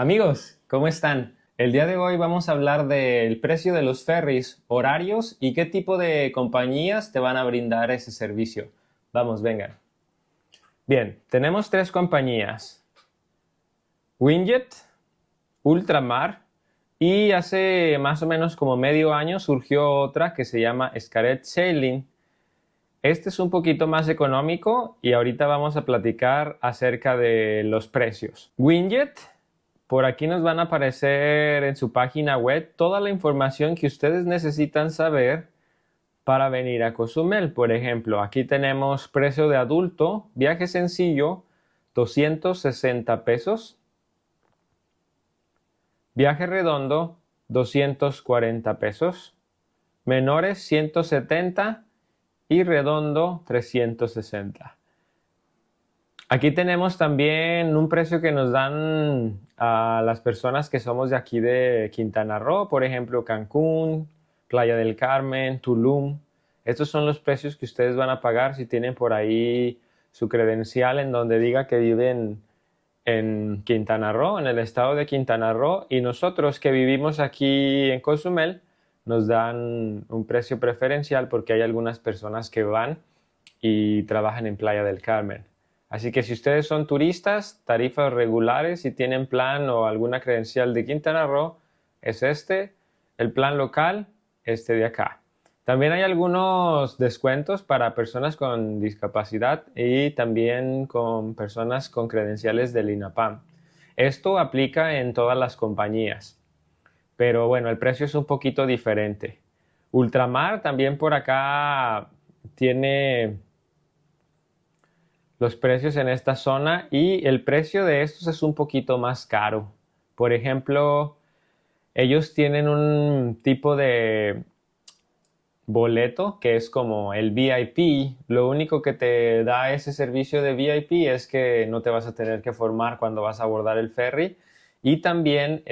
Amigos, ¿cómo están? El día de hoy vamos a hablar del precio de los ferries, horarios y qué tipo de compañías te van a brindar ese servicio. Vamos, vengan. Bien, tenemos tres compañías: Winjet, Ultramar y hace más o menos como medio año surgió otra que se llama Scarlet Sailing. Este es un poquito más económico y ahorita vamos a platicar acerca de los precios. Winjet, por aquí nos van a aparecer en su página web toda la información que ustedes necesitan saber para venir a Cozumel. Por ejemplo, aquí tenemos precio de adulto, viaje sencillo, 260 pesos. Viaje redondo, 240 pesos. Menores, 170 y redondo, 360. Aquí tenemos también un precio que nos dan a las personas que somos de aquí de Quintana Roo, por ejemplo, Cancún, Playa del Carmen, Tulum. Estos son los precios que ustedes van a pagar si tienen por ahí su credencial en donde diga que viven en Quintana Roo, en el estado de Quintana Roo, y nosotros que vivimos aquí en Cozumel nos dan un precio preferencial porque hay algunas personas que van y trabajan en Playa del Carmen. Así que si ustedes son turistas, tarifas regulares, si tienen plan o alguna credencial de Quintana Roo, es este. El plan local, este de acá. También hay algunos descuentos para personas con discapacidad y también con personas con credenciales del INAPAM. Esto aplica en todas las compañías, pero bueno, el precio es un poquito diferente. Ultramar también por acá tiene los precios en esta zona y el precio de estos es un poquito más caro. Por ejemplo, ellos tienen un tipo de boleto que es como el VIP. Lo único que te da ese servicio de VIP es que no te vas a tener que formar cuando vas a abordar el ferry y también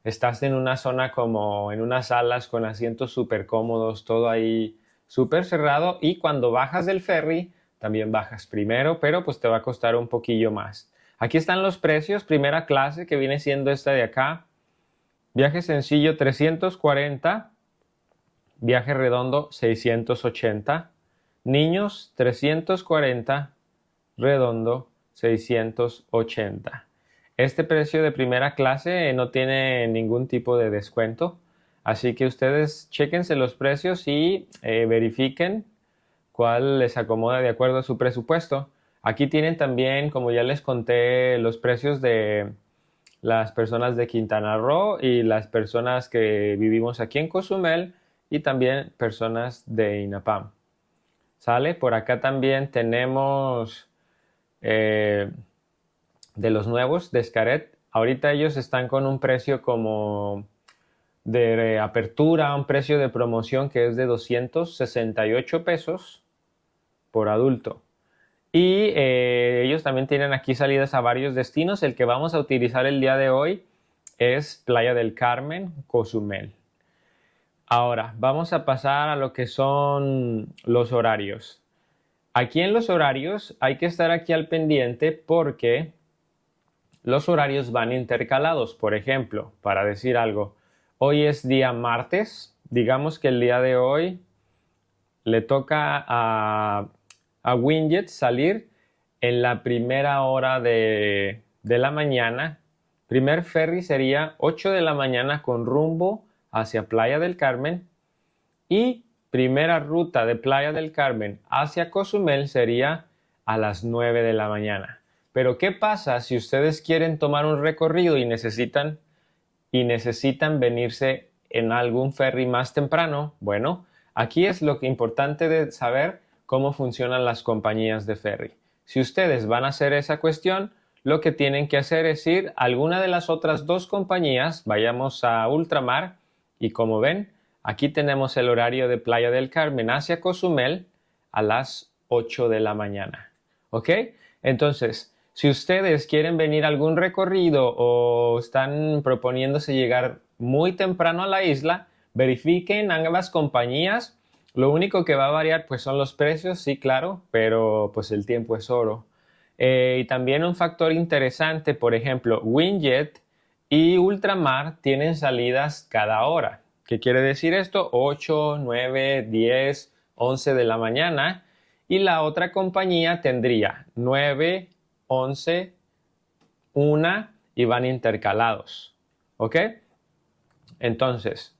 estás en una zona como en unas salas con asientos súper cómodos, todo ahí súper cerrado, y cuando bajas del ferry también bajas primero, pero pues te va a costar un poquillo más. Aquí están los precios. Primera clase, que viene siendo esta de acá. Viaje sencillo, 340. Viaje redondo, 680. Niños, 340. Redondo, 680. Este precio de primera clase no tiene ningún tipo de descuento. Así que ustedes chéquense los precios y verifiquen cuál les acomoda de acuerdo a su presupuesto. Aquí tienen también, como ya les conté, los precios de las personas de Quintana Roo y las personas que vivimos aquí en Cozumel y también personas de INAPAM. ¿Sale? Por acá también tenemos de los nuevos de Xcaret. Ahorita ellos están con un precio como de apertura, un precio de promoción que es de 268 pesos por adulto. Y ellos también tienen aquí salidas a varios destinos. El que vamos a utilizar el día de hoy es Playa del Carmen, Cozumel. Ahora, vamos a pasar a lo que son los horarios. Aquí en los horarios hay que estar aquí al pendiente porque los horarios van intercalados. Por ejemplo, para decir algo, hoy es día martes. Digamos que el día de hoy le toca a Winjet salir en la primera hora de la mañana. Primer ferry sería 8 de la mañana con rumbo hacia Playa del Carmen, y primera ruta de Playa del Carmen hacia Cozumel sería a las 9 de la mañana. Pero ¿qué pasa si ustedes quieren tomar un recorrido y necesitan venirse en algún ferry más temprano? Bueno, aquí es lo que importante de saber cómo funcionan las compañías de ferry. Si ustedes van a hacer esa cuestión, lo que tienen que hacer es ir a alguna de las otras dos compañías. Vayamos a Ultramar y, como ven, aquí tenemos el horario de Playa del Carmen hacia Cozumel a las 8 de la mañana. ¿Ok? Entonces, si ustedes quieren venir a algún recorrido o están proponiéndose llegar muy temprano a la isla, verifiquen ambas compañías. Lo único que va a variar pues son los precios, sí, claro, pero pues el tiempo es oro. Y también un factor interesante, por ejemplo, Winjet y ultramar tienen salidas cada hora. ¿Qué quiere decir esto? 8, 9, 10, 11 de la mañana. Y la otra compañía tendría 9, 11, 1 y van intercalados. ¿Ok? Entonces,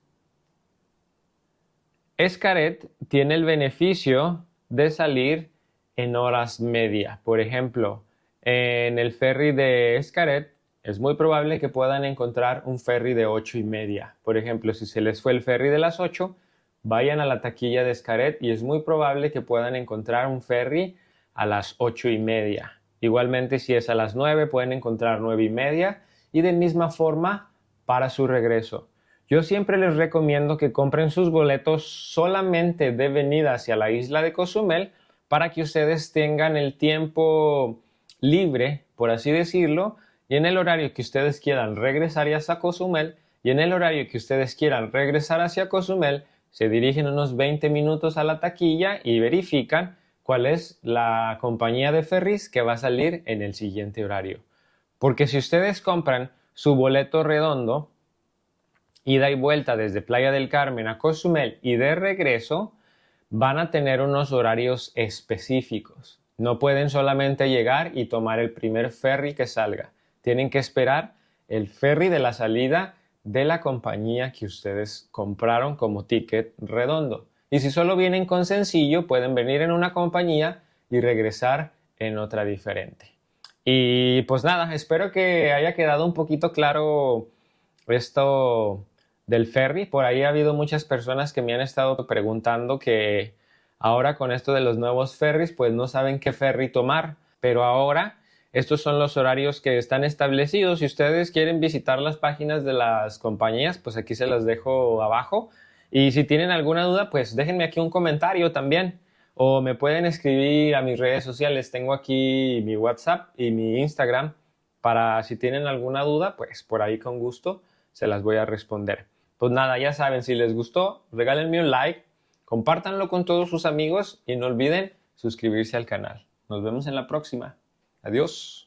Xcaret tiene el beneficio de salir en horas media. Por ejemplo, en el ferry de Xcaret es muy probable que puedan encontrar un ferry de 8:30. Por ejemplo, si se les fue el ferry de las 8, vayan a la taquilla de Xcaret y es muy probable que puedan encontrar un ferry a las 8:30. Igualmente, si es a las 9, pueden encontrar 9:30 y de misma forma para su regreso. Yo siempre les recomiendo que compren sus boletos solamente de venida hacia la isla de Cozumel para que ustedes tengan el tiempo libre, por así decirlo, y en el horario que ustedes quieran regresar hacia Cozumel, y en el horario que ustedes quieran regresar hacia Cozumel, se dirigen unos 20 minutos a la taquilla y verifican cuál es la compañía de ferries que va a salir en el siguiente horario. Porque si ustedes compran su boleto redondo, ida y vuelta desde Playa del Carmen a Cozumel y de regreso, van a tener unos horarios específicos. No pueden solamente llegar y tomar el primer ferry que salga. Tienen que esperar el ferry de la salida de la compañía que ustedes compraron como ticket redondo. Y si solo vienen con sencillo, pueden venir en una compañía y regresar en otra diferente. Y pues nada, espero que haya quedado un poquito claro esto del ferry. Por ahí ha habido muchas personas que me han estado preguntando que ahora con esto de los nuevos ferries, pues no saben qué ferry tomar, pero ahora estos son los horarios que están establecidos. Si ustedes quieren visitar las páginas de las compañías, pues aquí se las dejo abajo. Y si tienen alguna duda, pues déjenme aquí un comentario también. O me pueden escribir a mis redes sociales. Tengo aquí mi WhatsApp y mi Instagram para si tienen alguna duda, pues por ahí con gusto se las voy a responder. Pues nada, ya saben, si les gustó, regálenme un like, compártanlo con todos sus amigos y no olviden suscribirse al canal. Nos vemos en la próxima. Adiós.